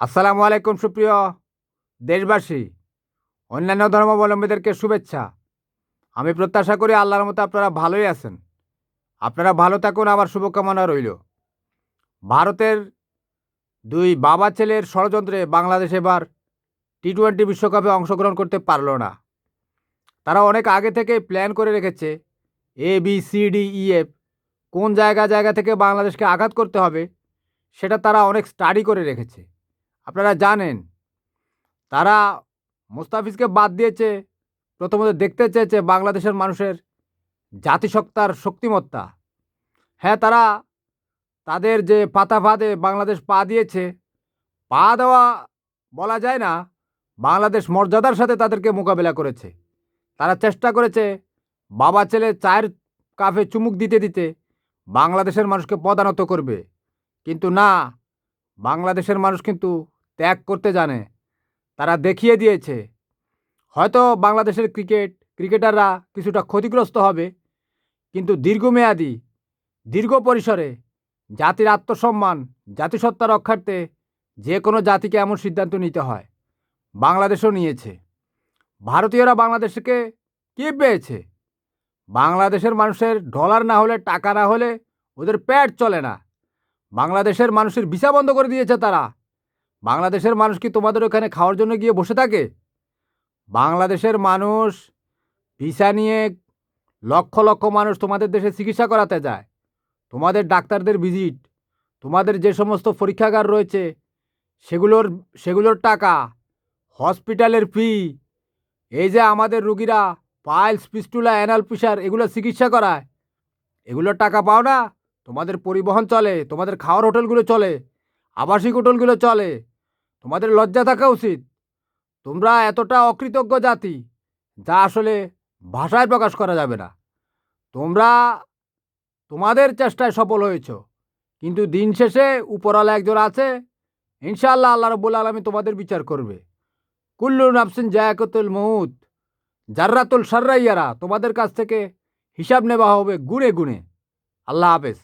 আসসালামু আলাইকুম সুপ্রিয় দেশবাসী, অন্যান্য ধর্মাবলম্বীদেরকে শুভেচ্ছা। আমি প্রত্যাশা করি আল্লাহর মতো আপনারা ভালোই আছেন। আপনারা ভালো থাকুন, আমার শুভকামনা রইল। ভারতের দুই বাবা ছেলের ষড়যন্ত্রে বাংলাদেশ এবার টি-20 বিশ্বকাপে অংশগ্রহণ করতে পারল না। তারা অনেক আগে থেকেই প্ল্যান করে রেখেছে ABCDEF, কোন জায়গা থেকে বাংলাদেশকে আঘাত করতে হবে সেটা তারা অনেক স্টাডি করে রেখেছে। আপনারা জানেন, তারা মোস্তাফিজকে বাদ দিয়েছে প্রথমত দেখতে চেয়েছে বাংলাদেশের মানুষের জাতিসত্তার শক্তিমত্তা। হ্যাঁ, তারা তাদের যে পাতা ফাঁদে বাংলাদেশ পা দিয়েছে, পা দেওয়া বলা যায় না, বাংলাদেশ মর্যাদার সাথে তাদেরকে মোকাবেলা করেছে। তারা চেষ্টা করেছে বাবা ছেলে চায়ের কাপে চুমুক দিতে দিতে বাংলাদেশের মানুষকে পদানত করবে, কিন্তু না, বাংলাদেশের মানুষ কিন্তু ত্যাগ করতে জানে। তারা দেখিয়ে দিয়েছে। হয়তো বাংলাদেশের ক্রিকেটাররা কিছুটা ক্ষতিগ্রস্ত হবে, কিন্তু দীর্ঘমেয়াদী, দীর্ঘ পরিসরে জাতির আত্মসম্মান, জাতিসত্তা রক্ষার্থে যে কোনো জাতিকে এমন সিদ্ধান্ত নিতে হয়। বাংলাদেশও নিয়েছে। ভারতীয়রা বাংলাদেশকে কি পেয়েছে? বাংলাদেশের মানুষের ডলার না হলে, টাকা না হলে ওদের পেট চলে না। বাংলাদেশের মানুষের ভিসা বন্ধ করে দিয়েছে তারা। বাংলাদেশের মানুষ কি তোমাদের ওখানে খাওয়ার জন্য গিয়ে বসে থাকে? বাংলাদেশের মানুষ ভিসা নিয়ে লক্ষ লক্ষ মানুষ তোমাদের দেশে চিকিৎসা করাতে যায়। তোমাদের ডাক্তারদের ভিজিট, তোমাদের যে সমস্ত পরীক্ষাগার রয়েছে সেগুলোর টাকা, হসপিটালের ফি, এই যে আমাদের রুগীরা পাইলস, ফিস্টুলা, অ্যানাল প্রেশার এগুলো চিকিৎসা করায়, এগুলোর টাকা পাও না? তোমাদের পরিবহন চলে, তোমাদের খাওয়ার হোটেলগুলো চলে, আবাসিক হোটেলগুলো চলে। তোমাদের লজ্জা থাকা উচিত। তোমরা এতটা অকৃতজ্ঞ জাতি যা আসলে ভাষায় প্রকাশ করা যাবে না। তোমরা তোমাদের চেষ্টায় সফল হয়েছ, কিন্তু দিন শেষে উপরওয়ালা একজন আছে, ইনশাআল্লাহ আল্লাহ রাব্বুল আলামিন তোমাদের বিচার করবে। কুল্লু নাফসিন যায়কাতুল মউত, জাররাতুল সাররাইয়ারা, তোমাদের কাছ থেকে হিসাব নেওয়া হবে গুণে গুণে। আল্লাহ হাফেজ।